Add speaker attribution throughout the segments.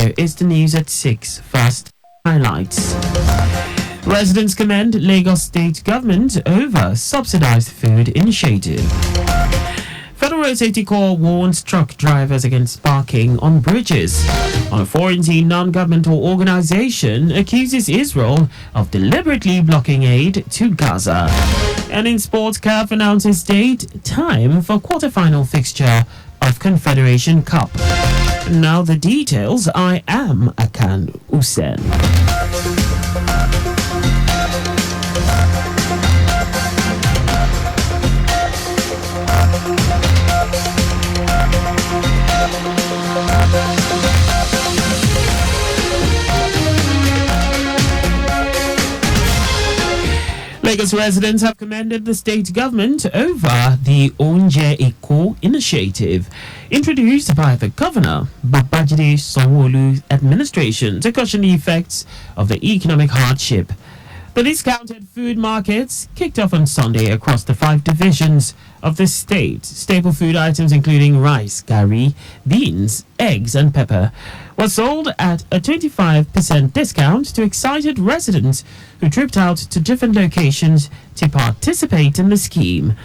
Speaker 1: Here is the news at 6. First, highlights. Residents commend Lagos State government over subsidized food initiative. Federal Road Safety Corps warns truck drivers against parking on bridges. A foreign non-governmental organization accuses Israel of deliberately blocking aid to Gaza. And in sports, CAF announces date, time for quarterfinal fixture of Confederation Cup. Now the details. I am Akan Usen. Lagos residents have commended the state government over the Onje Eko initiative introduced by the governor, Babajide Sanwo-Olu's administration to cushion the effects of the economic hardship. The discounted food markets kicked off on Sunday across the 5 divisions of the state. Staple food items including rice, gari, beans, eggs and pepper were sold at a 25% discount to excited residents who tripped out to different locations to participate in the scheme.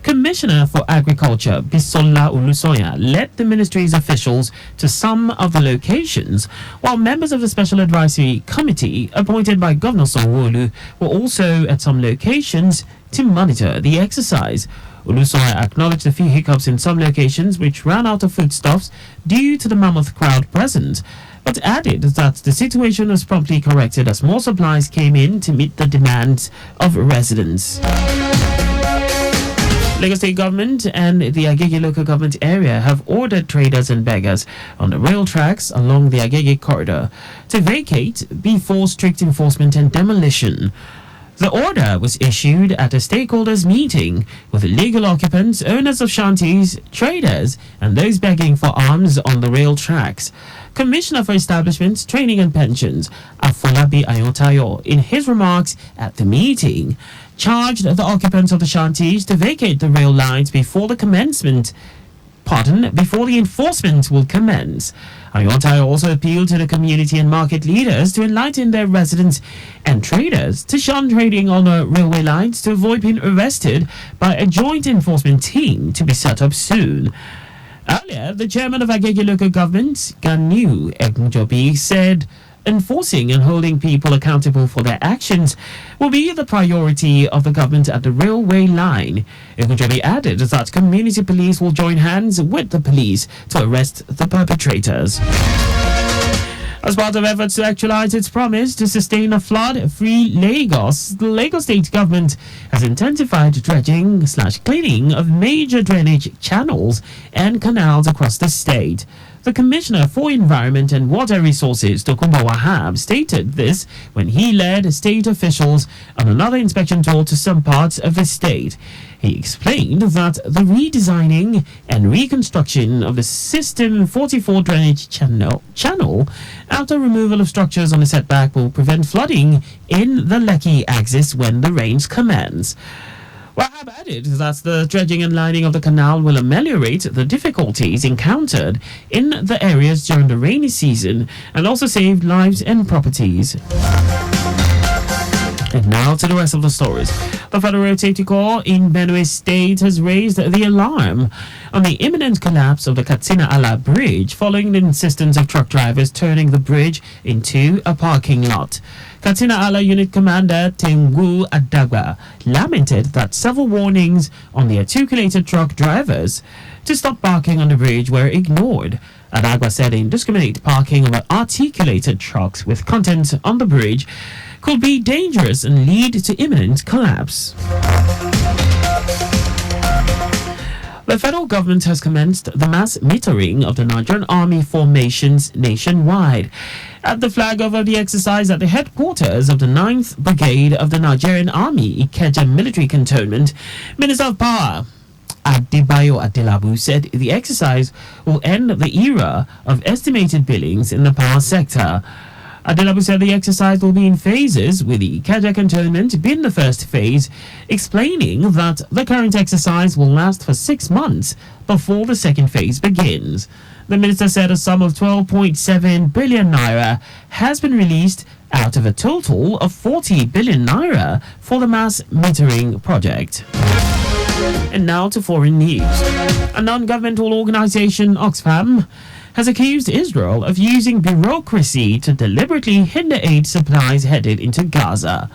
Speaker 1: Commissioner for Agriculture Bisola Olusoya led the ministry's officials to some of the locations, while members of the Special Advisory Committee appointed by Governor Sanwo-Olu were also at some locations to monitor the exercise. Olusoya acknowledged a few hiccups in some locations which ran out of foodstuffs due to the mammoth crowd present, but added that the situation was promptly corrected as more supplies came in to meet the demands of residents. Lagos State government and the Agege local government area have ordered traders and beggars on the rail tracks along the Agege corridor to vacate before strict enforcement and demolition. The order was issued at a stakeholders meeting with legal occupants, owners of shanties, traders, and those begging for arms on the rail tracks. Commissioner for Establishments, Training and Pensions, Afolabi Ayotayo, in his remarks at the meeting, charged the occupants of the shanties to vacate the rail lines before the enforcement will commence. Ayotayo also appealed to the community and market leaders to enlighten their residents and traders to shun trading on the railway lines to avoid being arrested by a joint enforcement team to be set up soon. Earlier, the chairman of Agege local government, Ganu Egunjobi, said enforcing and holding people accountable for their actions will be the priority of the government at the railway line. Egunjobi added that community police will join hands with the police to arrest the perpetrators. As part of efforts to actualize its promise to sustain a flood-free Lagos, the Lagos State government has intensified dredging/cleaning of major drainage channels and canals across the state. The Commissioner for Environment and Water Resources, Tokunbo Wahab, stated this when he led state officials on another inspection tour to some parts of the state. He explained that the redesigning and reconstruction of the System 44 drainage channel after removal of structures on the setback will prevent flooding in the Lekki axis when the rains commence. Wahab added that the dredging and lining of the canal will ameliorate the difficulties encountered in the areas during the rainy season and also save lives and properties. And now to the rest of the stories. The Federal Road Safety Corps in Benue State has raised the alarm on the imminent collapse of the Katsina-Ala Bridge following the insistence of truck drivers turning the bridge into a parking lot. Katsina-Ala Unit Commander Tengu Adagba lamented that several warnings on the articulated truck drivers to stop parking on the bridge were ignored. Adagba said indiscriminate parking of articulated trucks with content on the bridge could be dangerous and lead to imminent collapse. The federal government has commenced the mass metering of the Nigerian Army formations nationwide. At the flag over the exercise at the headquarters of the 9th Brigade of the Nigerian Army, Ikeja Military Cantonment, Minister of Power Adebayo Adelabu said the exercise will end the era of estimated billings in the power sector. Adelabu said the exercise will be in phases, with the Ikeja cantonment being the first phase, explaining that the current exercise will last for 6 months before the second phase begins. The minister said a sum of 12.7 billion naira has been released out of a total of 40 billion naira for the mass metering project. And now to foreign news. A non-governmental organization, Oxfam, has accused Israel of using bureaucracy to deliberately hinder aid supplies headed into Gaza.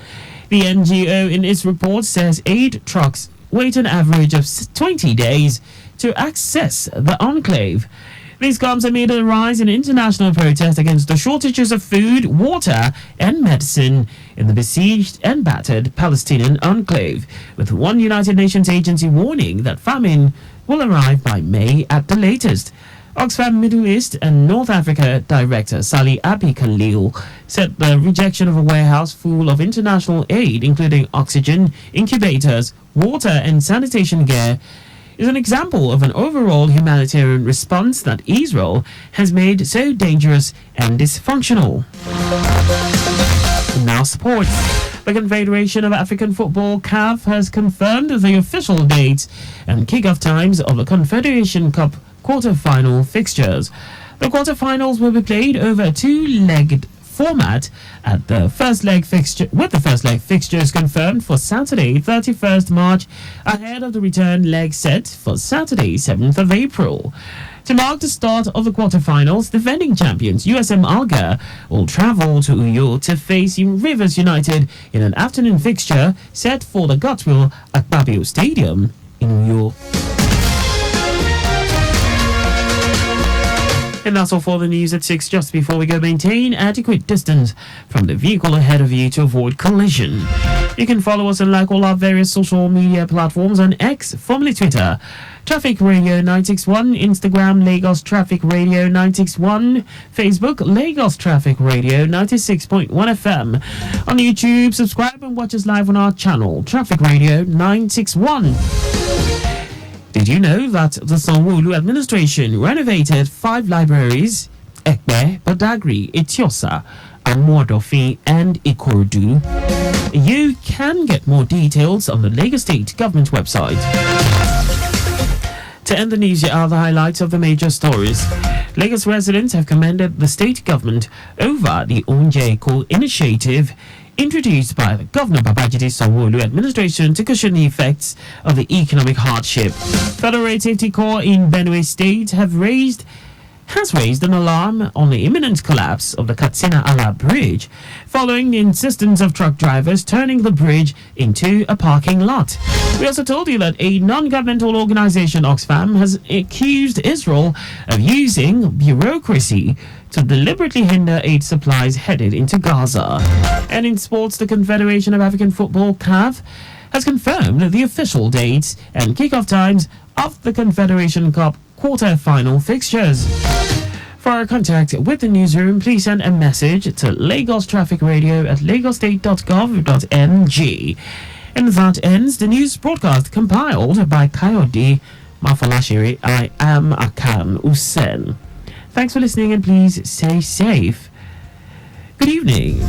Speaker 1: The NGO in its report says aid trucks wait an average of 20 days to access the enclave. This comes amid a rise in international protest against the shortages of food, water, and medicine in the besieged and battered Palestinian enclave, with one United Nations agency warning that famine will arrive by May at the latest. Oxfam Middle East and North Africa Director Sally Abi Khalil said the rejection of a warehouse full of international aid, including oxygen, incubators, water, and sanitation gear, is an example of an overall humanitarian response that Israel has made so dangerous and dysfunctional. Now sports. The Confederation of African Football, CAF, has confirmed the official dates and kick-off times of the Confederation Cup quarter-final fixtures. The quarter-finals will be played over a two-legged format at the first leg fixture, with the first leg fixtures confirmed for Saturday 31st March ahead of the return leg set for Saturday 7th of April. To mark the start of the quarterfinals, defending champions USM Alga will travel to Uyo to face Rivers United in an afternoon fixture set for the Godswill Akpabio Stadium in Uyo. And that's all for the news at 6. Just before we go, maintain adequate distance from the vehicle ahead of you to avoid collision. You can follow us and like all our various social media platforms on X, formerly Twitter, Traffic Radio 961, Instagram, Lagos Traffic Radio 961, Facebook, Lagos Traffic Radio 96.1 FM. On YouTube, subscribe and watch us live on our channel, Traffic Radio 961. Did you know that the Sanwo-Olu administration renovated 5 libraries, Ekpe, Badagry, Etiosa, Amodofin, and Ikorodu? You can get more details on the Lagos State Government website. To end the news, here are the highlights of the major stories. Lagos residents have commended the state government over the Onje-Eko initiative introduced by the Governor Babajide Sanwo-Olu administration to cushion the effects of the economic hardship. Federal Road Safety Corps in Benue State has raised an alarm on the imminent collapse of the Katsina-Ala Bridge following the insistence of truck drivers turning the bridge into a parking lot. We also told you that a non-governmental organization, Oxfam, has accused Israel of using bureaucracy to deliberately hinder aid supplies headed into Gaza. And in sports, the Confederation of African Football, CAF, has confirmed the official dates and kickoff times of the Confederation Cup quarter-final fixtures. For our contact with the newsroom, please send a message to Lagos Traffic Radio at lagostate.gov.ng. And that ends the news broadcast compiled by Kayode Mafolashiri. I am Akan Usen. Thanks for listening and please stay safe. Good evening.